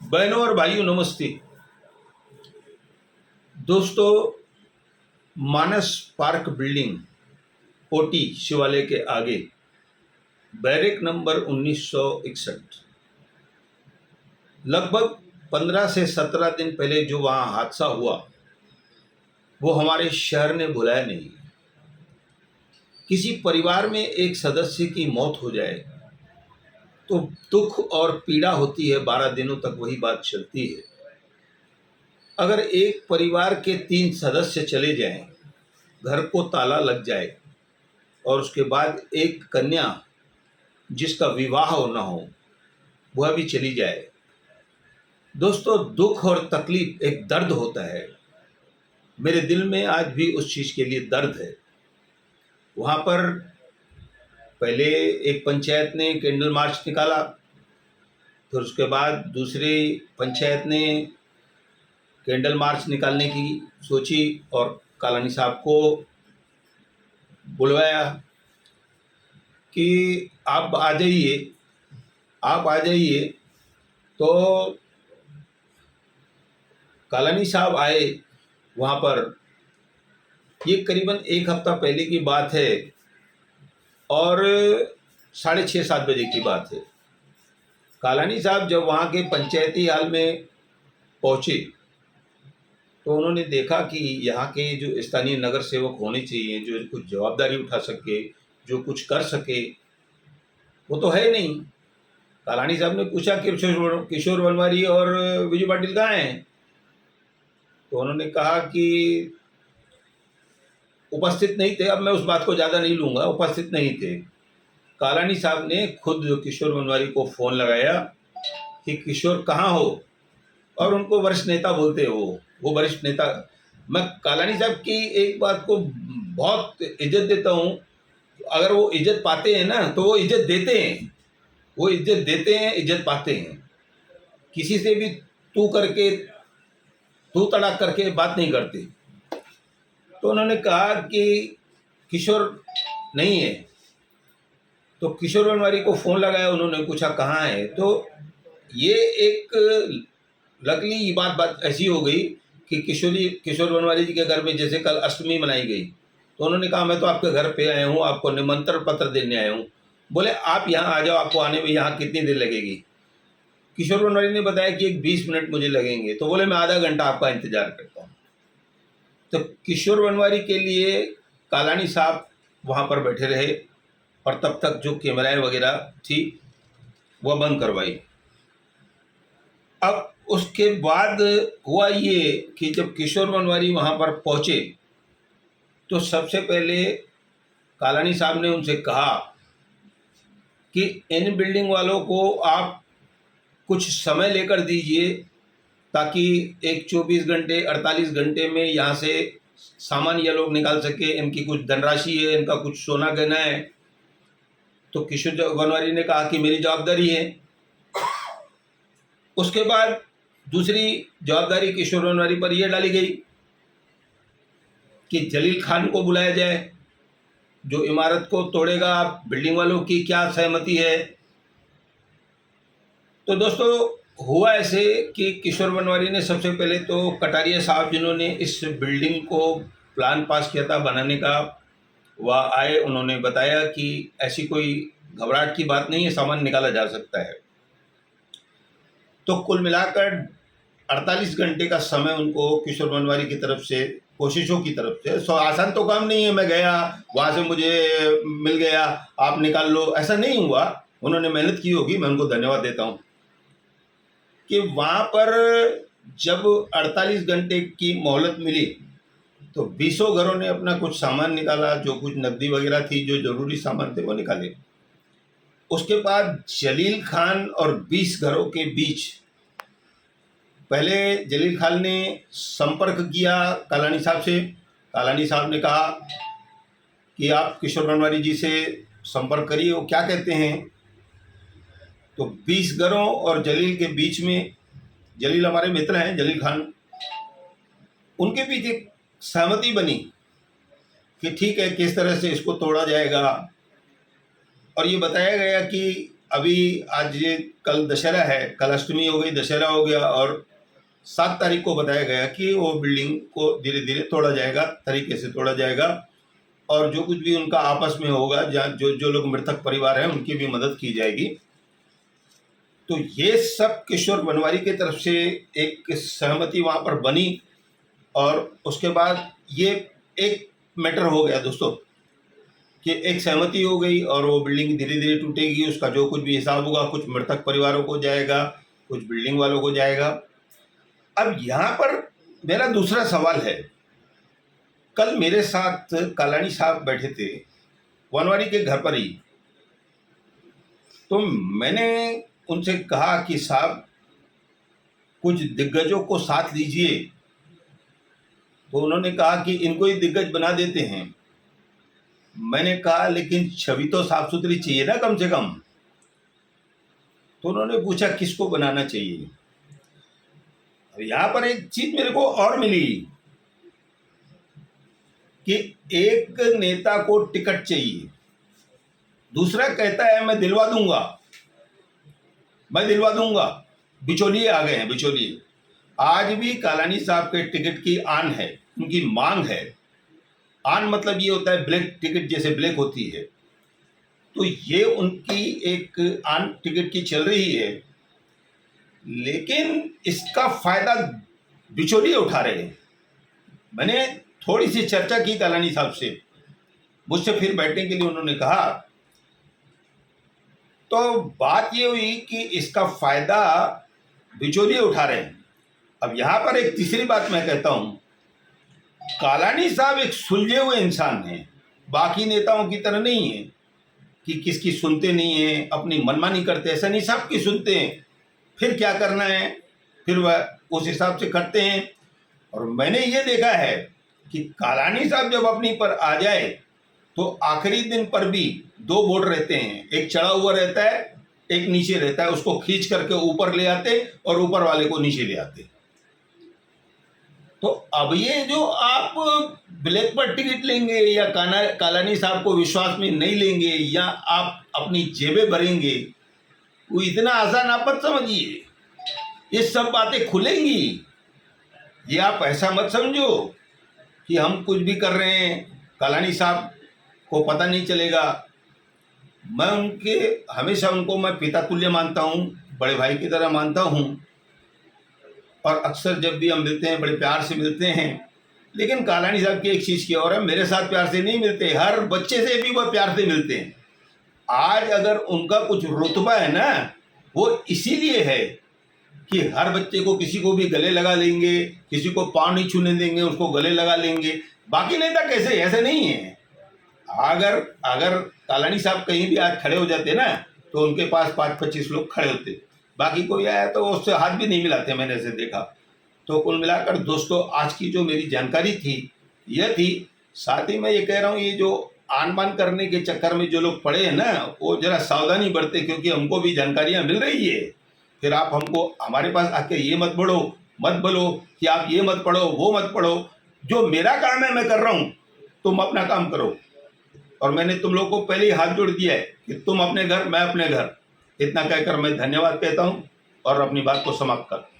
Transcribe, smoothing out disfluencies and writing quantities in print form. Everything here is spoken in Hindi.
बहनों और भाइयों नमस्ते। दोस्तों, मानस पार्क बिल्डिंग ओटी शिवालय के आगे बैरक नंबर 1961, लगभग 15 से 17 दिन पहले जो वहाँ हादसा हुआ वो हमारे शहर ने भुलाया नहीं। किसी परिवार में एक सदस्य की मौत हो जाए तो दुख और पीड़ा होती है, 12 दिनों तक वही बात चलती है। अगर एक परिवार के 3 सदस्य चले जाएं, घर को ताला लग जाए और उसके बाद एक कन्या जिसका विवाह हो ना हो वह भी चली जाए, दोस्तों दुख और तकलीफ एक दर्द होता है। मेरे दिल में आज भी उस चीज़ के लिए दर्द है। वहाँ पर पहले एक पंचायत ने कैंडल मार्च निकाला, फिर उसके बाद दूसरी पंचायत ने कैंडल मार्च निकालने की सोची और कालानी साहब को बुलवाया कि आप आ जाइए, आप आ जाइए। तो कालानी साहब आए वहाँ पर। ये करीबन एक हफ्ता पहले की बात है और 6:30-7 बजे की बात है। कालानी साहब जब वहाँ के पंचायती हाल में पहुँचे तो उन्होंने देखा कि यहाँ के जो स्थानीय नगर सेवक होने चाहिए, जो कुछ जवाबदारी उठा सके, जो कुछ कर सके, वो तो है नहीं। कालानी साहब ने पूछा कि किशोर वनवारी और विजय पाटिल कहाँ हैं? तो उन्होंने कहा कि उपस्थित नहीं थे। अब मैं उस बात को ज़्यादा नहीं लूँगा, उपस्थित नहीं थे। कालानी साहब ने खुद किशोर वनवारी को फ़ोन लगाया कि किशोर कहाँ हो, और उनको वरिष्ठ नेता बोलते हो। वो वरिष्ठ नेता। मैं कालानी साहब की एक बात को बहुत इज्जत देता हूँ। अगर वो इज्जत पाते हैं ना तो वो इज्जत देते हैं, वो इज्जत देते हैं, इज्जत पाते हैं। किसी से भी तू करके, तू तड़ाक करके बात नहीं करते। तो उन्होंने कहा कि किशोर नहीं है। तो किशोर वनवारी को फ़ोन लगाया, उन्होंने पूछा कहाँ है। तो ये एक लकली ये बात ऐसी हो गई कि किशोर वनवारी जी के घर में जैसे कल अष्टमी मनाई गई, तो उन्होंने कहा मैं तो आपके घर पे आया हूँ, आपको निमंत्रण पत्र देने आया हूँ। बोले आप यहाँ आ जाओ, आपको आने में यहाँ कितनी देर लगेगी? किशोर वनवारी ने बताया कि एक 20 मिनट मुझे लगेंगे। तो बोले मैं आधा घंटा आपका इंतजार करता हूँ। तो किशोर वनवारी के लिए कालानी साहब वहाँ पर बैठे रहे और तब तक जो कैमराएं वगैरह थी वह बंद करवाई। अब उसके बाद हुआ ये कि जब किशोर वनवारी वहाँ पर पहुँचे तो सबसे पहले कालानी साहब ने उनसे कहा कि इन बिल्डिंग वालों को आप कुछ समय लेकर दीजिए ताकि एक 24 घंटे 48 घंटे में यहाँ से सामान ये लोग निकाल सके। इनकी कुछ धनराशि है, इनका कुछ सोना गहना है। तो किशोर वनवारी ने कहा कि मेरी जवाबदारी है। उसके बाद दूसरी जवाबदारी किशोर वनवारी पर यह डाली गई कि जलील खान को बुलाया जाए, जो इमारत को तोड़ेगा। बिल्डिंग वालों की क्या सहमति है? तो दोस्तों हुआ ऐसे कि किशोर वनवारी ने सबसे पहले तो कटारिया साहब जिन्होंने इस बिल्डिंग को प्लान पास किया था बनाने का, वह आए। उन्होंने बताया कि ऐसी कोई घबराहट की बात नहीं है, सामान निकाला जा सकता है। तो कुल मिलाकर 48 घंटे का समय उनको किशोर वनवारी की तरफ से, कोशिशों की तरफ से, सो आसान तो काम नहीं है मैं गया वहाँ से मुझे मिल गया आप निकाल लो, ऐसा नहीं हुआ। उन्होंने मेहनत की होगी, मैं उनको धन्यवाद देता हूँ कि वहाँ पर जब 48 घंटे की मोहलत मिली तो 20 घरों ने अपना कुछ सामान निकाला, जो कुछ नकदी वगैरह थी, जो जरूरी सामान थे वो निकाले। उसके बाद जलील खान और 20 घरों के बीच पहले जलील खान ने संपर्क किया कालानी साहब से। कालानी साहब ने कहा कि आप किशोर वनवारी जी से संपर्क करिए, वो क्या कहते हैं। तो 20 घरों और जलील के बीच में, जलील हमारे मित्र हैं, जलील खान, उनके बीच एक सहमति बनी कि ठीक है किस तरह से इसको तोड़ा जाएगा। और ये बताया गया कि अभी आज ये कल दशहरा है, कल अष्टमी हो गई, दशहरा हो गया, और 7 तारीख को बताया गया कि वो बिल्डिंग को धीरे धीरे तोड़ा जाएगा, तरीके से तोड़ा जाएगा, और जो कुछ भी उनका आपस में होगा, जहाँ जो जो लोग मृतक परिवार हैं उनकी भी मदद की जाएगी। तो ये सब किशोर बनवारी की तरफ से एक सहमति वहाँ पर बनी, और उसके बाद ये एक मैटर हो गया दोस्तों कि एक सहमति हो गई, और वो बिल्डिंग धीरे धीरे टूटेगी, उसका जो कुछ भी हिसाब होगा कुछ मृतक परिवारों को जाएगा, कुछ बिल्डिंग वालों को जाएगा। अब यहाँ पर मेरा दूसरा सवाल है, कल मेरे साथ कालानी साहब बैठे थे वनवारी के घर पर ही, तो मैंने उनसे कहा कि साहब कुछ दिग्गजों को साथ लीजिए, तो उन्होंने कहा कि इनको ही दिग्गज बना देते हैं। मैंने कहा लेकिन छवि तो साफ सुथरी चाहिए ना कम से कम। तो उन्होंने पूछा किसको बनाना चाहिए। अब यहाँ पर एक चीज मेरे को और मिली कि एक नेता को टिकट चाहिए, दूसरा कहता है मैं दिलवा दूंगा, मैं दिलवा दूंगा। बिचौलिए आ गए हैं, बिचौलिए। आज भी कालानी साहब के टिकट की आन है, उनकी मांग है। आन मतलब ये होता है ब्लैक टिकट, जैसे ब्लैक होती है, तो ये उनकी एक आन टिकट की चल रही है, लेकिन इसका फायदा बिचौलिए उठा रहे हैं। मैंने थोड़ी सी चर्चा की कालानी साहब से, मुझसे फिर बैठने के लिए उन्होंने कहा, तो बात ये हुई कि इसका फायदा बिचौलिए उठा रहे हैं। अब यहाँ पर एक तीसरी बात मैं कहता हूँ, कालानी साहब एक सुलझे हुए इंसान हैं, बाकी नेताओं की तरह नहीं है कि किसकी सुनते नहीं है, अपनी मनमानी करते, ऐसा नहीं, सबकी सुनते हैं, फिर क्या करना है फिर वह उस हिसाब से करते हैं। और मैंने ये देखा है कि कालानी साहब जब अपनी पर आ जाए तो आखिरी दिन पर भी 2 बोर्ड रहते हैं, एक चढ़ा हुआ रहता है, एक नीचे रहता है, उसको खींच करके ऊपर ले आते और ऊपर वाले को नीचे ले आते। तो अब ये जो आप ब्लैक पर टिकट लेंगे या कालानी साहब को विश्वास में नहीं लेंगे या आप अपनी जेबें भरेंगे, वो इतना आसान आप मत समझिए। ये सब बातें खुलेंगी, ये आप ऐसा मत समझो कि हम कुछ भी कर रहे हैं कालानी साहब को पता नहीं चलेगा। मैं हमेशा उनको मैं पिता तुल्य मानता हूँ, बड़े भाई की तरह मानता हूँ, और अक्सर जब भी हम मिलते हैं बड़े प्यार से मिलते हैं। लेकिन कालानी साहब की एक चीज़ की और है, मेरे साथ प्यार से नहीं मिलते, हर बच्चे से भी वो प्यार से मिलते हैं। आज अगर उनका कुछ रुतबा है ना, वो इसीलिए है कि हर बच्चे को, किसी को भी गले लगा लेंगे, किसी को पाँव नहीं छूने देंगे, उसको गले लगा लेंगे। बाकी नेता कैसे, ऐसे नहीं है। अगर कालानी साहब कहीं भी आज खड़े हो जाते ना, तो उनके पास 5-25 लोग खड़े होते, बाकी कोई आया तो उससे हाथ भी नहीं मिलाते, मैंने ऐसे देखा। तो कुल मिलाकर दोस्तों, आज की जो मेरी जानकारी थी यह थी। साथ ही मैं ये कह रहा हूँ, ये जो आन बान करने के चक्कर में जो लोग पड़े हैं ना, वो जरा सावधानी बरते, क्योंकि हमको भी जानकारियाँ मिल रही है। फिर आप हमको हमारे पास आके ये मत बोलो कि आप ये मत पढ़ो, वो मत पढ़ो। जो मेरा काम है मैं कर रहा हूँ, तुम अपना काम करो। और मैंने तुम लोग को पहले ही हाथ जोड़ दिया है कि तुम अपने घर, मैं अपने घर। इतना कहकर मैं धन्यवाद कहता हूँ और अपनी बात को समाप्त करता हूँ।